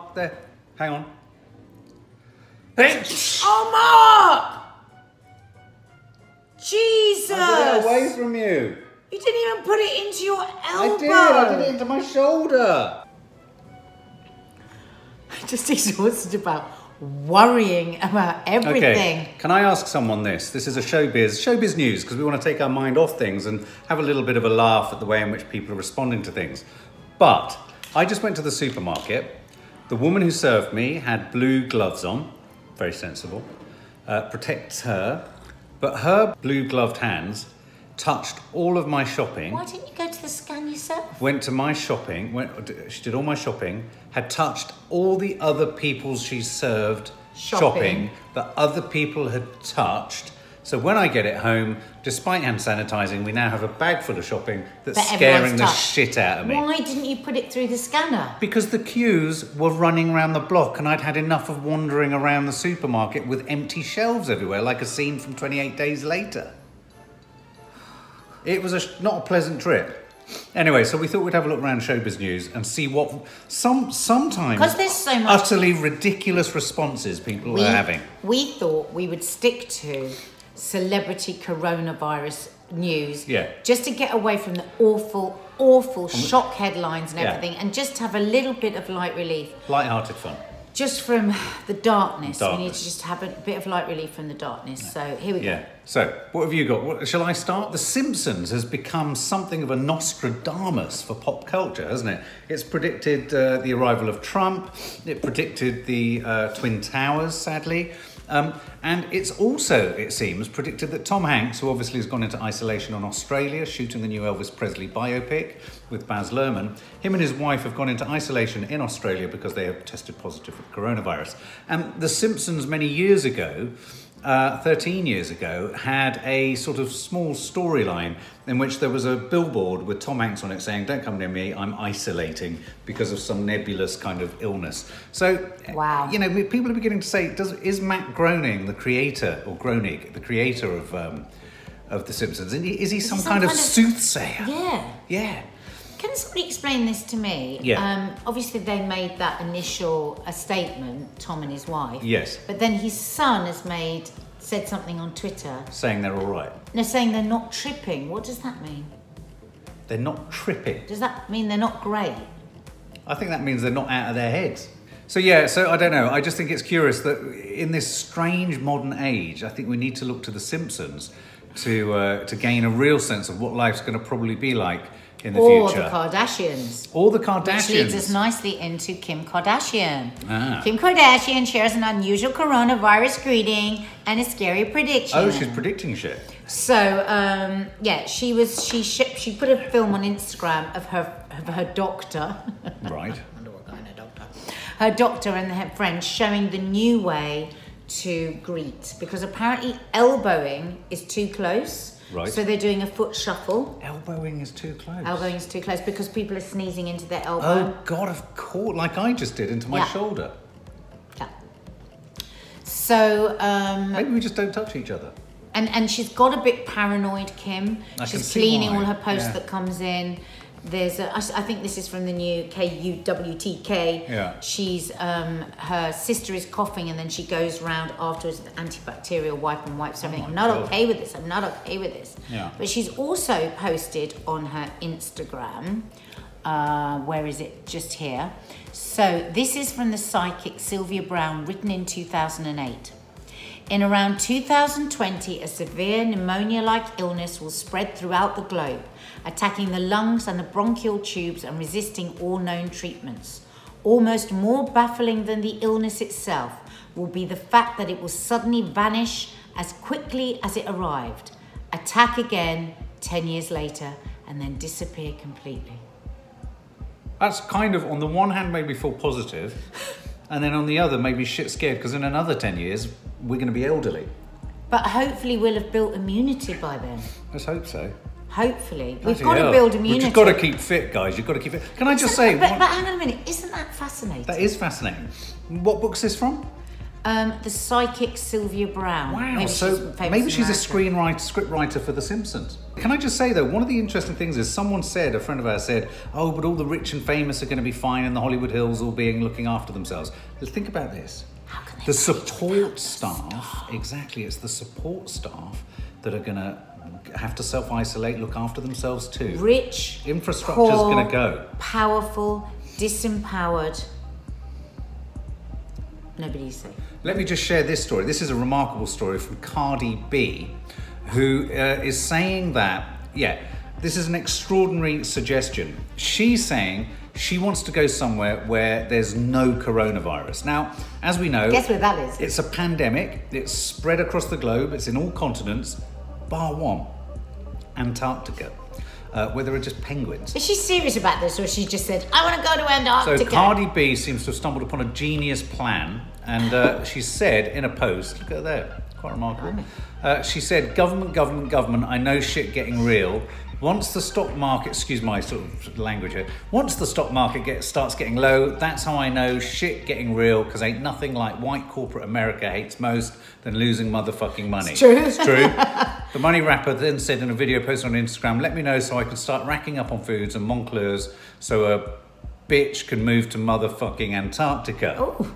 Mark, there. Hang on. Oh, Mark! Jesus! I did it away from you. You didn't even put it into your elbow. I did it into my shoulder. I'm just exhausted about worrying about everything. Okay, can I ask someone this? This is a showbiz news, because we want to take our mind off things and have a little bit of a laugh at the way in which people are responding to things. But I just went to the supermarket. The woman who served me had blue gloves on, very sensible, protects her, but her blue gloved hands touched all of my shopping. Why didn't you go to the scan yourself? Went to my shopping, she did all my shopping, had touched all the other people she served shopping that other people had touched. So when I get it home, despite hand sanitising, we now have a bag full of shopping that's scaring the shit out of me. Why didn't you put it through the scanner? Because the queues were running around the block and I'd had enough of wandering around the supermarket with empty shelves everywhere, like a scene from 28 Days Later. It was not a pleasant trip. Anyway, so we thought we'd have a look around showbiz news and see what sometimes because there's so much utterly ridiculous responses people are having. We thought we would stick to celebrity coronavirus news, just to get away from the awful shock headlines and everything, and just have a little bit of light relief. Light-hearted fun. Just from the darkness. We need to just have a bit of light relief from the darkness. So here we go. So what have you got? Shall I start? The Simpsons has become something of a Nostradamus for pop culture, hasn't it? It's predicted the arrival of Trump. It predicted the Twin Towers, sadly. And it's also, it seems, predicted that Tom Hanks, who obviously has gone into isolation on Australia, shooting the new Elvis Presley biopic with Baz Luhrmann, him and his wife have gone into isolation in Australia because they have tested positive for coronavirus. And The Simpsons many years ago, 13 years ago, had a sort of small storyline in which there was a billboard with Tom Hanks on it saying, "Don't come near me, I'm isolating because of some nebulous kind of illness." So, wow. You know, people are beginning to say, is Matt Groening, the creator, or Groening, the creator of The Simpsons, is he some kind of soothsayer? Yeah. Yeah. Can somebody explain this to me? Yeah. Obviously, they made that initial statement, Tom and his wife. Yes. But then his son has said something on Twitter. Saying they're all right. No, saying they're not tripping. What does that mean? They're not tripping. Does that mean they're not great? I think that means they're not out of their heads. So yeah, so I don't know. I just think it's curious that in this strange modern age, I think we need to look to The Simpsons to gain a real sense of what life's going to probably be like in the future. Or the Kardashians. Or the Kardashians. Which leads us nicely into Kim Kardashian. Kim Kardashian shares an unusual coronavirus greeting and a scary prediction. Oh, she's predicting shit. So, yeah, she put a film on Instagram of her doctor. Right. I wonder what kind of doctor. Her doctor and her friends showing the new way to greet, because apparently elbowing is too close. Right. So they're doing a foot shuffle. Elbowing is too close. Elbowing is too close because people are sneezing into their elbow. Oh God, of course, like I just did into my shoulder. Yeah. So maybe we just don't touch each other. And she's got a bit paranoid, Kim. She's cleaning all her posts that comes in. There's I think this is from the new KUWTK. Yeah. She's her sister is coughing and then she goes round afterwards with antibacterial wipe and wipes everything. I'm not okay with this. I'm not okay with this. Yeah. But she's also posted on her Instagram. Where is it? Just here. So this is from the psychic Sylvia Brown, written in 2008. In around 2020, a severe pneumonia-like illness will spread throughout the globe, attacking the lungs and the bronchial tubes and resisting all known treatments. Almost more baffling than the illness itself will be the fact that it will suddenly vanish as quickly as it arrived, attack again 10 years later, and then disappear completely. That's kind of, on the one hand, made me feel positive, and then on the other, made me shit scared, because in another 10 years, we're going to be elderly. But hopefully we'll have built immunity by then. Let's hope so. Hopefully. We've got to build immunity. We've just got to keep fit, guys. You've got to keep fit. Can I just say... But hang on a minute. Isn't that fascinating? That is fascinating. What book's this from? The psychic Sylvia Brown. Wow, so maybe she's a scriptwriter for The Simpsons. Can I just say though, one of the interesting things is a friend of ours said, oh, but all the rich and famous are going to be fine in the Hollywood Hills, all looking after themselves. Let's think about this. How can they the support staff, exactly, it's the support staff that are going to have to self-isolate, look after themselves too. Rich, infrastructure's going to go. Powerful, disempowered. Nobody's safe. Let me just share this story. This is a remarkable story from Cardi B, who is saying that, this is an extraordinary suggestion. She's saying she wants to go somewhere where there's no coronavirus. Now, as we know, guess where that is? It's a pandemic. It's spread across the globe. It's in all continents, bar one, Antarctica. Where there are just penguins. Is she serious about this, or she just said, I want to go to Antarctica? So Cardi B seems to have stumbled upon a genius plan, and she said in a post, look at that, quite remarkable. She said, government, I know shit getting real. Once the stock market, excuse my sort of language here, once the stock market starts getting low, that's how I know shit getting real, because ain't nothing like white corporate America hates most than losing motherfucking money. It's true. It's true. The money rapper then said in a video posted on Instagram, let me know so I can start racking up on foods and Monclers so a bitch can move to motherfucking Antarctica. Oh.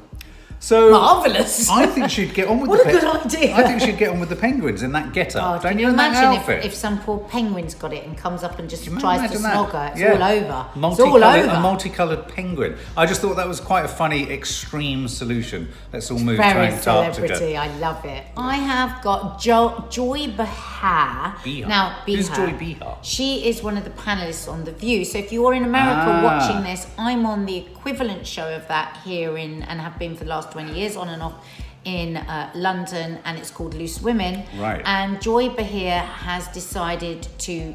So marvellous. I think she'd get on with what a good idea. I think she'd get on with the penguins in that get-up. Can you imagine if some poor penguin's got it and comes up and just tries to snog her? It's all over. It's all over. A multicoloured penguin. I just thought that was quite a funny, extreme solution. Let's all move to Very Antarctica. celebrity. I love it. I have got Joy Behar. Now, Behar. Who's Joy Behar? She is one of the panellists on The View. So if you're in America watching this, I'm on the equivalent show of that here and have been for the last 20 years on and off in London, and it's called Loose Women. Right. And Joy Behar has decided to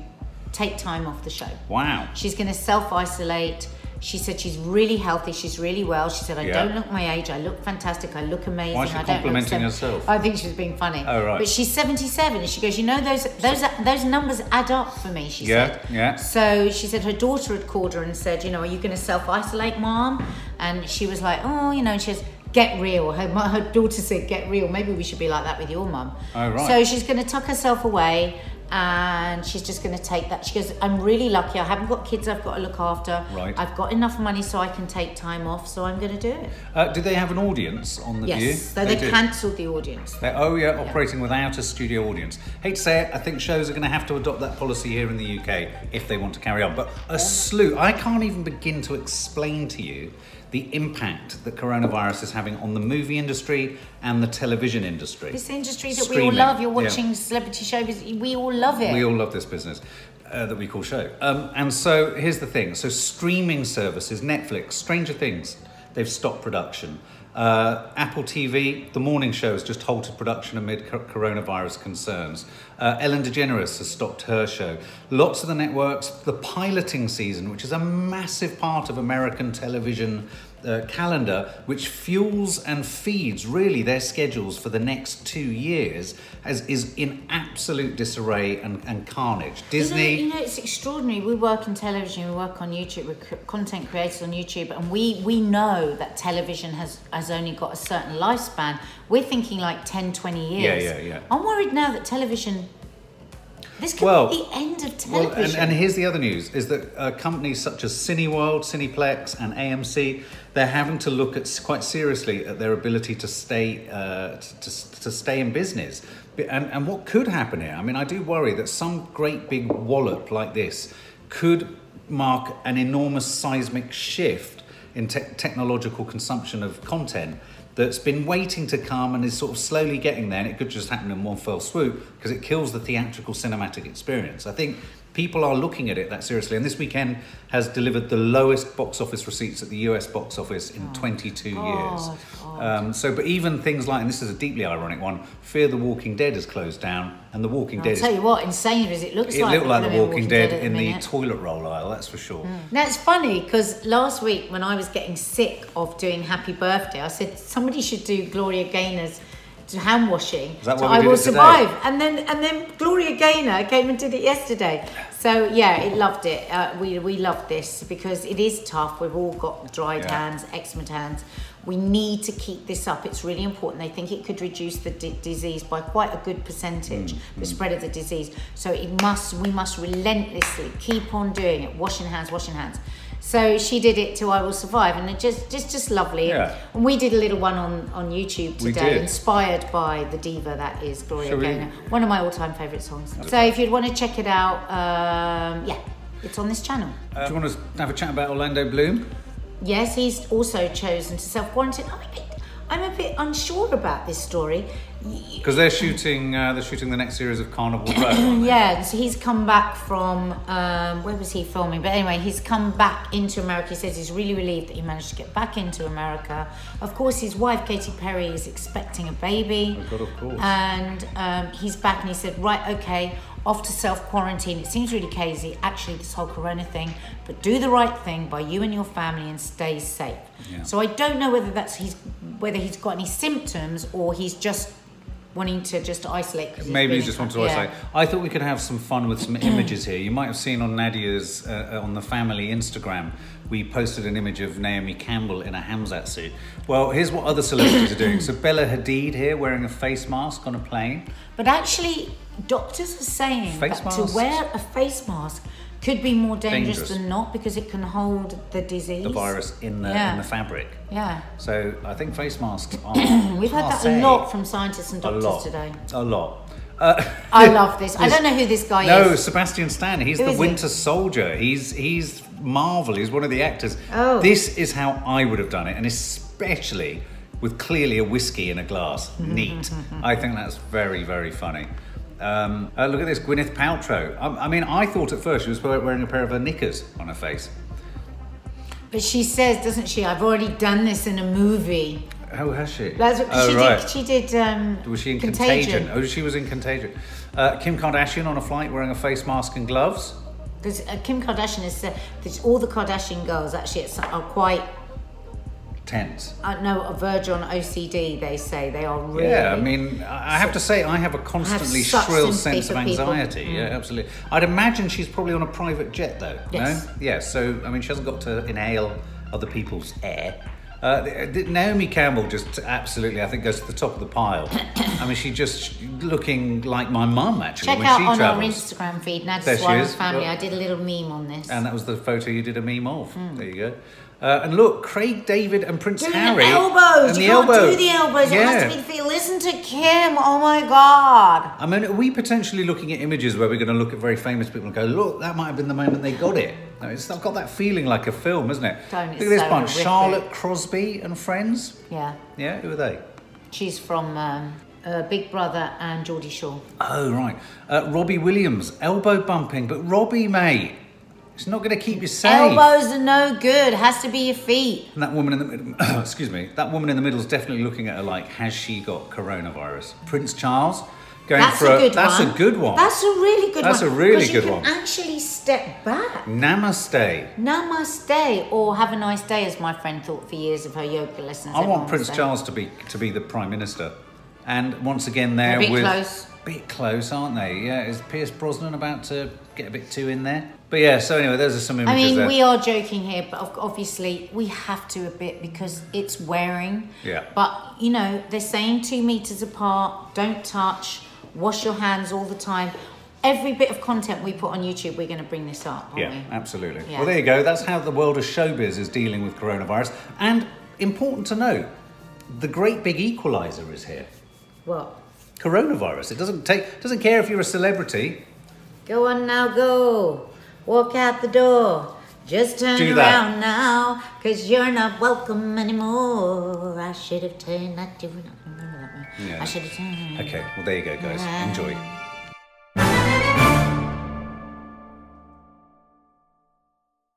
take time off the show. Wow. She's going to self-isolate. She said she's really healthy, she's really well. She said, I don't look my age, I look fantastic, I look amazing. Why is she complimenting herself? I think she was being funny. Oh, right. But she's 77, and she goes, you know, those numbers add up for me, she said. Yeah. So she said her daughter had called her and said, you know, are you going to self-isolate, Mom? And she was like, oh, you know, and she says, get real. Her daughter said, get real. Maybe we should be like that with your mum. Oh, right. So she's going to tuck herself away, and she's just going to take that. She goes, I'm really lucky. I haven't got kids I've got to look after. Right. I've got enough money so I can take time off, so I'm going to do it. Did they have an audience on The View? Yes, so they cancelled the audience. Operating without a studio audience. Hate to say it, I think shows are going to have to adopt that policy here in the UK if they want to carry on. But a slew, I can't even begin to explain to you the impact that coronavirus is having on the movie industry and the television industry. This industry that we all love. You're watching celebrity shows. We all love it. We all love this business that we call show. And so here's the thing. So streaming services, Netflix, Stranger Things, they've stopped production. Apple TV, The Morning Show has just halted production amid coronavirus concerns. Ellen DeGeneres has stopped her show. Lots of the networks, the piloting season, which is a massive part of American television calendar, which fuels and feeds really their schedules for the next 2 years, is in absolute disarray and carnage. Disney... You know, it's extraordinary. We work in television, we work on YouTube, we're content creators on YouTube, and we know that television has only got a certain lifespan. We're thinking like 10, 20 years. Yeah. I'm worried now that television... This could be the end of television. And here's the other news, is that companies such as Cineworld, Cineplex and AMC, they're having to look quite seriously at their ability to stay in business. And what could happen here? I mean, I do worry that some great big wallop like this could mark an enormous seismic shift in technological consumption of content that's been waiting to come and is sort of slowly getting there, and it could just happen in one fell swoop because it kills the theatrical cinematic experience. I think people are looking at it that seriously, and this weekend has delivered the lowest box office receipts at the US box office in 22 years. But even things like, and this is a deeply ironic one, Fear the Walking Dead has closed down, and The Walking Dead... I'll tell you what, insane as it looks like... It looked like The Walking Dead in the toilet roll aisle, that's for sure. Now, it's funny, because last week when I was getting sick of doing Happy Birthday, I said somebody should do Gloria Gaynor's hand washing. Is that what so we I did will today? survive. And then Gloria Gaynor came and did it yesterday. So yeah, it loved it. We love this because it is tough. We've all got dried hands, eczema hands. We need to keep this up. It's really important. They think it could reduce the disease by quite a good percentage, the spread of the disease. So we must relentlessly keep on doing it. Washing hands, washing hands. So she did it to I Will Survive, and it just lovely. Yeah. And we did a little one on YouTube today, inspired by the diva that is Gloria Gaynor. One of my all-time favourite songs. So if you'd want to check it out, yeah, it's on this channel. Do you want to have a chat about Orlando Bloom? Yes, he's also chosen to self-quarantine. I'm a bit unsure about this story. Because they're shooting the next series of Carnival Row. Yeah, so he's come back from, where was he filming? But anyway, he's come back into America. He says he's really relieved that he managed to get back into America. Of course, his wife, Katy Perry, is expecting a baby. Oh God, of course. And he's back and he said, right, okay, off to self-quarantine. It seems really crazy, actually, this whole corona thing, but do the right thing by you and your family and stay safe. Yeah. So I don't know whether whether he's got any symptoms or he's just wanting to just isolate. Maybe he just wants to isolate. I thought we could have some fun with some images here. You might have seen on Nadia's, on the family Instagram, we posted an image of Naomi Campbell in a Hamzat suit. Well, here's what other celebrities are doing. So Bella Hadid here wearing a face mask on a plane. But actually, doctors are saying that to wear a face mask could be more dangerous than not, because it can hold the disease. The virus in the fabric. Yeah. So I think face masks are We've had that a lot from scientists and doctors today. A lot. I love this. I don't know who this guy is. No, Sebastian Stan. He's the Winter Soldier. He's Marvel. He's one of the actors. Oh. This is how I would have done it, and especially with clearly a whiskey in a glass. Neat. I think that's very, very funny. Look at this, Gwyneth Paltrow. I mean, I thought at first she was wearing a pair of her knickers on her face. But she says, doesn't she, I've already done this in a movie. Oh, has she? That's what she did. Was she in Contagion? Oh, she was in Contagion. Kim Kardashian on a flight wearing a face mask and gloves. Because Kim Kardashian is all the Kardashian girls actually are quite tense. No, a verge on OCD, they say. They are really... Yeah, I mean, I have to say, I have a constantly shrill sense of anxiety. Yeah, absolutely. I'd imagine she's probably on a private jet, though. Yes. No? Yeah, so, I mean, she hasn't got to inhale other people's air. Naomi Campbell just absolutely, I think, goes to the top of the pile. I mean, she just looking like my mum, actually, Check when out she on travels. our Instagram feed, Nadia Sawalha's family. I did a little meme on this. And that was the photo you did a meme of. There you go. And look, Craig David and Prince Harry. The elbows. You can't do the elbows. Yeah. It has to be the feet. Listen to Kim. Oh my God. I mean, are we potentially looking at images where we're going to look at very famous people and go, look, that might have been the moment they got it? No, it's not got that feeling like a film, isn't it? Look at this bunch. Horrific. Charlotte Crosby and friends. Yeah. Yeah, who are they? She's from Big Brother and Geordie Shore. Oh, right. Robbie Williams, elbow bumping. But Robbie, mate, it's not going to keep you safe. Elbows are no good. It has to be your feet. And that woman in the middle, excuse me, that woman in the middle is definitely looking at her like, has she got coronavirus? Prince Charles going That's for a good one. That's a good one. That's a really good one. That's a really good one. You can actually step back. Namaste. Namaste, or have a nice day, as my friend thought for years of her yoga lessons. I want Prince Charles to be the Prime Minister. And once again there a bit with... close. Bit close, aren't they? Yeah, is Pierce Brosnan about to get a bit too in there? But yeah, so anyway, those are some images there. We are joking here, but obviously we have to a bit because it's wearing. Yeah. But, you know, they're saying 2 meters apart, don't touch, wash your hands all the time. Every bit of content we put on YouTube, we're going to bring this up, aren't we? Yeah, absolutely. Yeah. Well, there you go. That's how the world of showbiz is dealing with coronavirus. And important to note, the great big equalizer is here. What? Coronavirus. It doesn't care if you're a celebrity. Go on now, go. Walk out the door. Just turn around now, because you're not welcome anymore. I should have turned that. Do you remember that one? Yeah. I should have turned. Okay, well there you go, guys. Enjoy.